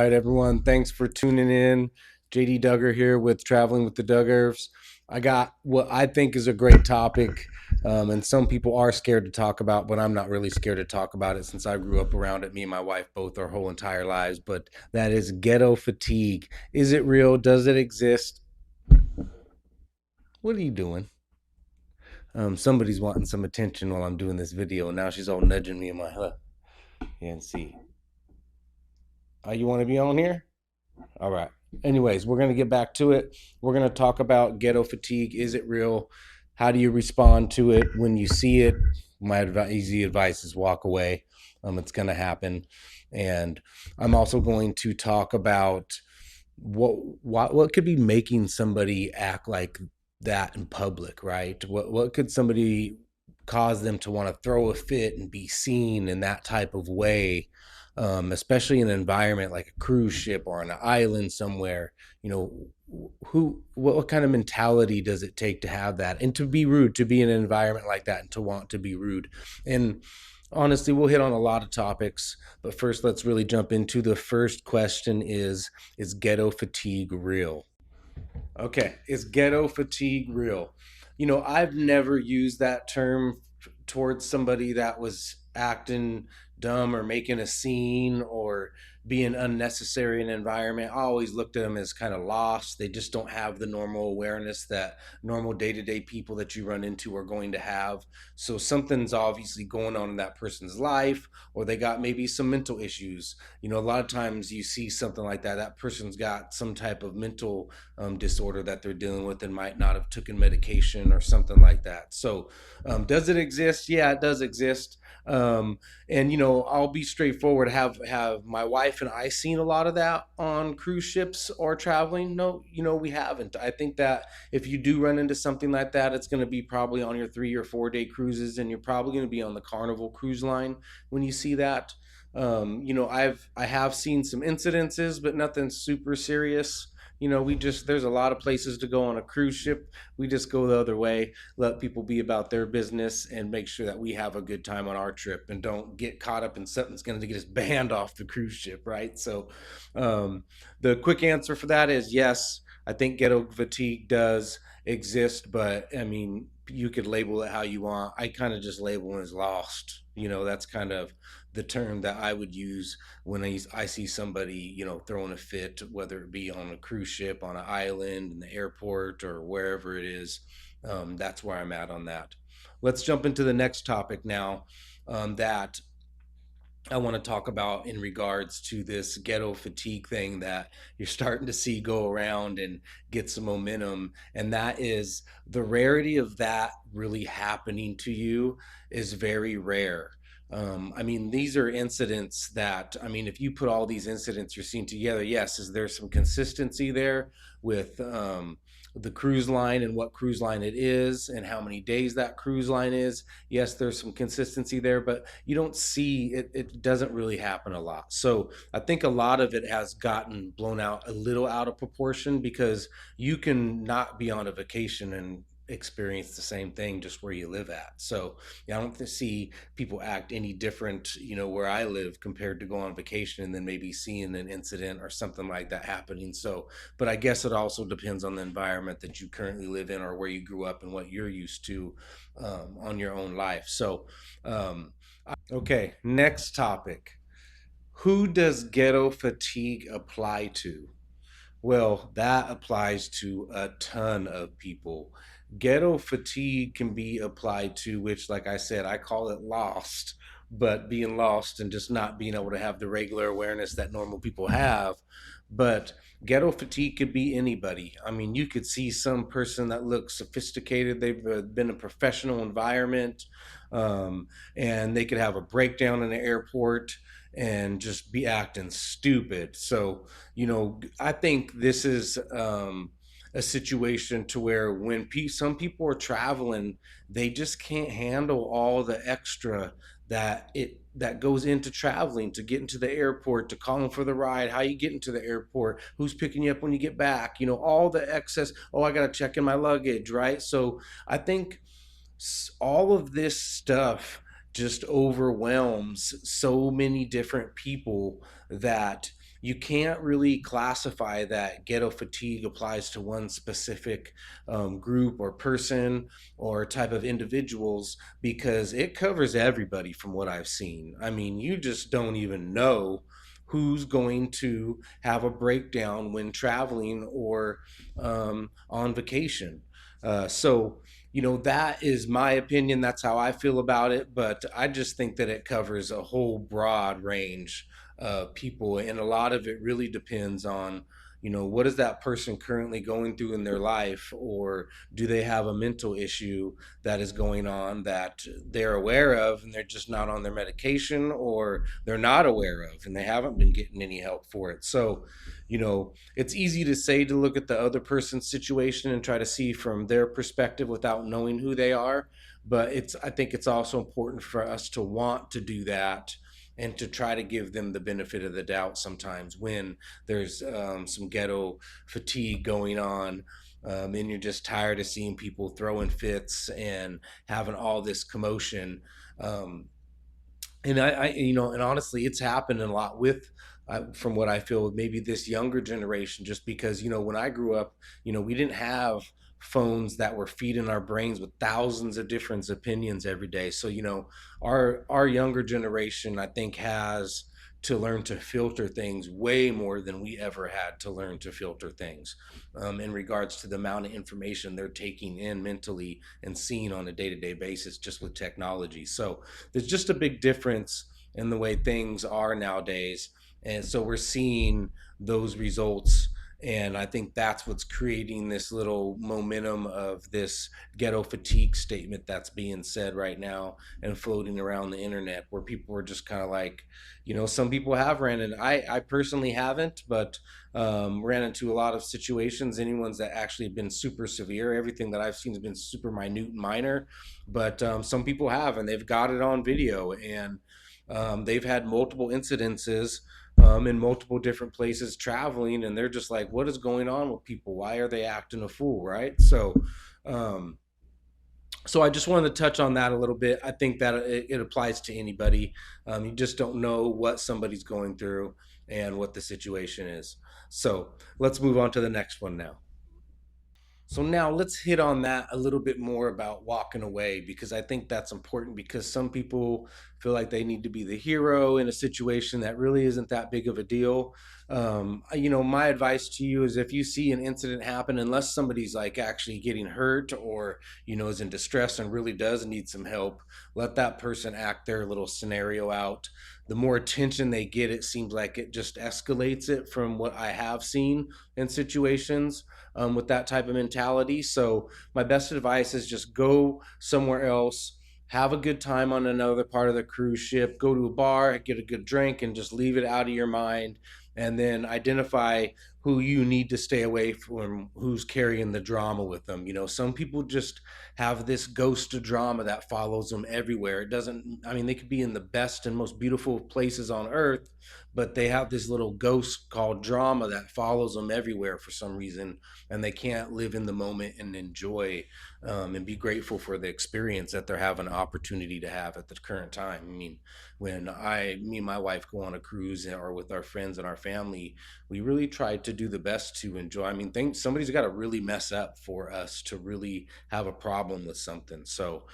right, everyone. Thanks for tuning in. JD Duggar here with Traveling with the Duggars. I got what I think is a great topic, and some people are scared to talk about, but I'm not really scared to talk about it since I grew up around it. Me and my wife both our whole entire lives. But that is ghetto fatigue. Is it real? Does it exist? What are you doing? Somebody's wanting some attention while I'm doing this video. Now she's all nudging me in my huh. And see. Oh, you want to be on here? All right. Anyways, we're going to get back to it. We're going to talk about ghetto fatigue. Is it real? How do you respond to it when you see it? My easy advice is walk away. It's going to happen. And I'm also going to talk about what could be making somebody act like that in public, right? What could somebody cause them to want to throw a fit and be seen in that type of way, especially in an environment like a cruise ship or on an island somewhere. You know, what kind of mentality does it take to have that and to be rude, to be in an environment like that and to want to be rude? And honestly, we'll hit on a lot of topics, but first let's really jump into the first question: is ghetto fatigue real? Okay, is ghetto fatigue real? I've never used that term towards somebody that was acting dumb or making a scene or being unnecessary in an environment. I always looked at them as kind of lost. They just don't have the normal awareness that normal day to day people that you run into are going to have. So something's obviously going on in that person's life, or they got maybe some mental issues. A lot of times you see something like that. That person's got some type of mental disorder that they're dealing with and might not have taken medication or something like that. So, does it exist? Yeah, it does exist. And I'll be straightforward. Have my wife and I seen a lot of that on cruise ships or traveling? No, we haven't. I think that if you do run into something like that, it's going to be probably on your 3 or 4 day cruises, and you're probably going to be on the Carnival cruise line when you see that. I have seen some incidences, but nothing super serious. We just there's a lot of places to go on a cruise ship. We just go the other way, let people be about their business, and make sure that we have a good time on our trip and don't get caught up in something that's going to get us banned off the cruise ship, right? So, um, the quick answer for that is yes. I think ghetto fatigue does exist, but I mean, you could label it how you want. I kind of just label it as lost. That's kind of the term that I would use when I see somebody, throwing a fit, whether it be on a cruise ship, on an island, in the airport, or wherever it is. That's where I'm at on that. Let's jump into the next topic now, that I want to talk about in regards to this ghetto fatigue thing that you're starting to see go around and get some momentum. And that is the rarity of that really happening to you is very rare. I mean, these are incidents that, I mean, if you put all these incidents you're seeing together, yes, is there some consistency there with the cruise line and what cruise line it is and how many days that cruise line is? Yes, there's some consistency there, but you don't see it. It doesn't really happen a lot. So I think a lot of it has gotten blown out a little out of proportion because you can not be on a vacation and experience the same thing just where you live at. So yeah, I don't see people act any different, where I live compared to go on vacation and then maybe seeing an incident or something like that happening. So, but I guess it also depends on the environment that you currently live in or where you grew up and what you're used to, on your own life. So, okay, next topic. Who does ghetto fatigue apply to? Well, that applies to a ton of people. Ghetto fatigue can be applied to, which, like I said, I call it lost, but being lost and just not being able to have the regular awareness that normal people have. But ghetto fatigue could be anybody. I mean, you could see some person that looks sophisticated, they've been in a professional environment, and they could have a breakdown in the airport and just be acting stupid. So, I think this is a situation to where when some people are traveling, they just can't handle all the extra that goes into traveling, to get into the airport, to calling for the ride, how you get into the airport, who's picking you up when you get back, all the excess. Oh, I gotta check in my luggage, right? So I think all of this stuff just overwhelms so many different people that you can't really classify that ghetto fatigue applies to one specific group or person or type of individuals, because it covers everybody from what I've seen. I mean, you just don't even know who's going to have a breakdown when traveling or on vacation. So, that is my opinion. That's how I feel about it. But I just think that it covers a whole broad range of people. And a lot of it really depends on, what is that person currently going through in their life, or do they have a mental issue that is going on that they're aware of and they're just not on their medication, or they're not aware of and they haven't been getting any help for it. So, it's easy to say to look at the other person's situation and try to see from their perspective without knowing who they are. But I think it's also important for us to want to do that and to try to give them the benefit of the doubt sometimes when there's some ghetto fatigue going on. And you're just tired of seeing people throwing fits and having all this commotion. Um, and and honestly, it's happened a lot with, from what I feel, maybe this younger generation, just because, when I grew up, we didn't have phones that were feeding our brains with thousands of different opinions every day. So, our younger generation, I think, has to learn to filter things way more than we ever had to learn to filter things, in regards to the amount of information they're taking in mentally and seeing on a day-to-day basis just with technology. So there's just a big difference in the way things are nowadays. And so we're seeing those results. And I think that's what's creating this little momentum of this ghetto fatigue statement that's being said right now and floating around the internet, where people are just kind of like, some people have ran into, I personally haven't, but ran into a lot of situations. Anyone's that actually have been super severe. Everything that I've seen has been super minute and minor, but some people have, and they've got it on video, and they've had multiple incidences in multiple different places traveling, and they're just like, what is going on with people? Why are they acting a fool, right? Um, so I just wanted to touch on that a little bit. I think that it applies to anybody. You just don't know what somebody's going through and what the situation is. So let's move on to the next one now. So now let's hit on that a little bit more about walking away, because I think that's important, because some people feel like they need to be the hero in a situation that really isn't that big of a deal. My advice to you is, if you see an incident happen, unless somebody's like actually getting hurt, or, is in distress and really does need some help, let that person act their little scenario out. The more attention they get, it seems like it just escalates it, from what I have seen in situations with that type of mentality. So my best advice is just go somewhere else, have a good time on another part of the cruise ship, go to a bar, get a good drink, and just leave it out of your mind. And then identify who you need to stay away from, who's carrying the drama with them. Some people just have this ghost of drama that follows them everywhere. It doesn't, I mean, they could be in the best and most beautiful places on earth, but they have this little ghost called drama that follows them everywhere for some reason, and they can't live in the moment and enjoy, and be grateful for the experience that they're having an opportunity to have at the current time. I mean, when me and my wife go on a cruise or with our friends and our family, we really try to do the best to enjoy. I mean, somebody's got to really mess up for us to really have a problem with something. So,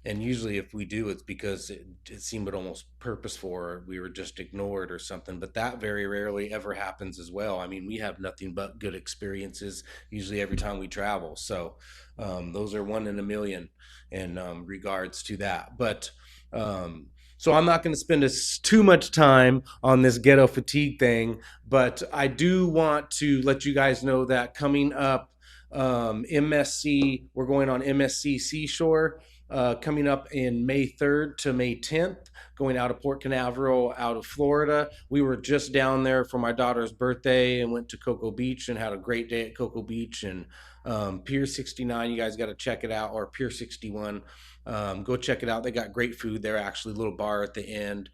and usually if we do, it's because it seemed almost purposeful, or we were just ignored or something. But that very rarely ever happens as well. I mean, we have nothing but good experiences usually every time we travel. So those are one in a million in regards to that. But so I'm not going to spend too much time on this ghetto fatigue thing, but I do want to let you guys know that coming up, MSC, we're going on MSC Seashore, coming up in May 3rd to May 10th, going out of Port Canaveral, out of Florida. We were just down there for my daughter's birthday and went to Cocoa Beach and had a great day at Cocoa Beach. And Pier 69, you guys got to check it out, or Pier 61. Go check it out. They got great food there, actually, a little bar at the end.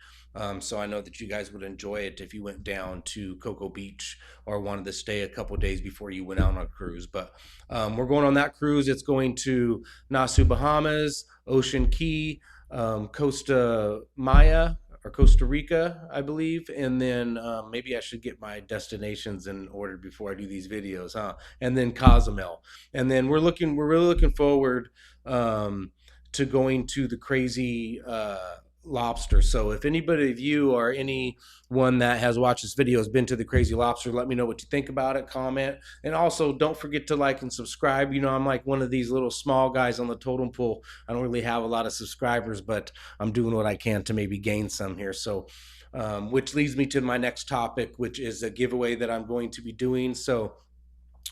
So I know that you guys would enjoy it if you went down to Cocoa Beach or wanted to stay a couple days before you went out on a cruise. But we're going on that cruise. It's going to Nassau, Bahamas, Ocean Key, Costa Maya, or Costa Rica, I believe, and then maybe I should get my destinations in order before I do these videos, huh? And then Cozumel, and then we're really looking forward um, to going to the Crazy Lobster. So if anybody of you or anyone that has watched this video has been to the Crazy Lobster, let me know what you think about it. Comment, and also don't forget to like and subscribe. You know, I'm like one of these little small guys on the totem pole. I don't really have a lot of subscribers, but I'm doing what I can to maybe gain some here. So, which leads me to my next topic, which is a giveaway that I'm going to be doing. So,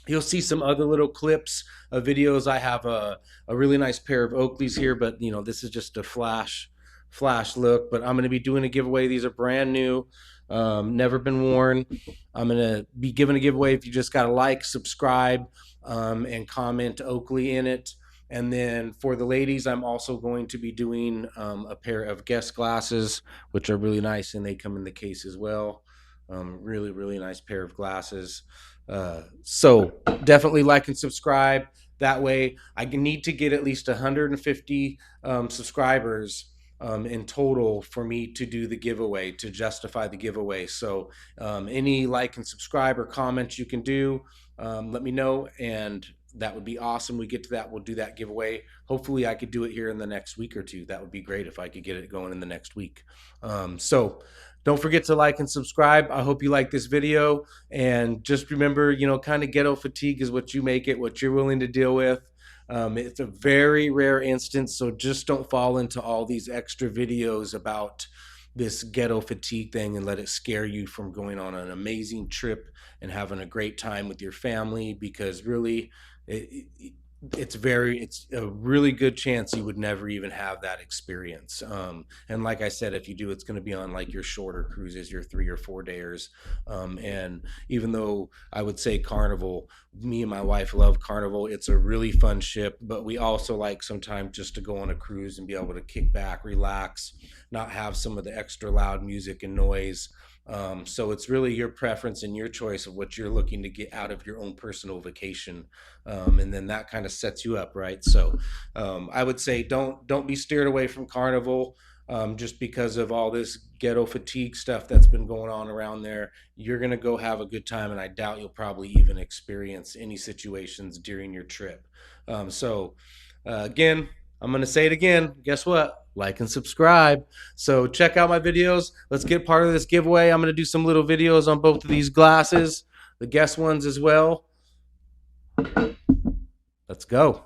you'll see some other little clips of videos. I have a really nice pair of Oakleys here, but you know, this is just a flash look. But I'm going to be doing a giveaway. These are brand new, never been worn. I'm going to be giving a giveaway if you just got to like, subscribe, and comment Oakley in it. And then for the ladies, I'm also going to be doing a pair of Guess glasses, which are really nice, and they come in the case as well. Really nice pair of glasses. So definitely like and subscribe. That way, I need to get at least 150 subscribers in total for me to do the giveaway, to justify the giveaway. So any like and subscribe or comments you can do, let me know, and that would be awesome. We get to that, we'll do that giveaway. Hopefully I could do it here in the next week or two. That would be great if I could get it going in the next week. So don't forget to like and subscribe. I hope you like this video, and just remember, you know, kind of ghetto fatigue is what you make it, what you're willing to deal with. It's a very rare instance, so just don't fall into all these extra videos about this ghetto fatigue thing and let it scare you from going on an amazing trip and having a great time with your family, because really it's a really good chance you would never even have that experience. And like I said, if you do, it's going to be on like your shorter cruises, your 3 or 4 days. And even though I would say Carnival, me and my wife love Carnival, it's a really fun ship, but we also like sometimes just to go on a cruise and be able to kick back, relax, not have some of the extra loud music and noise. So it's really your preference and your choice of what you're looking to get out of your own personal vacation, and then that kind of sets you up, right? So I would say don't be steered away from Carnival just because of all this ghetto fatigue stuff that's been going on around there. You're gonna go have a good time, and I doubt you'll probably even experience any situations during your trip. Again, I'm going to say it again. Guess what? Like and subscribe. So check out my videos. Let's get part of this giveaway. I'm going to do some little videos on both of these glasses, the Guess ones as well. Let's go.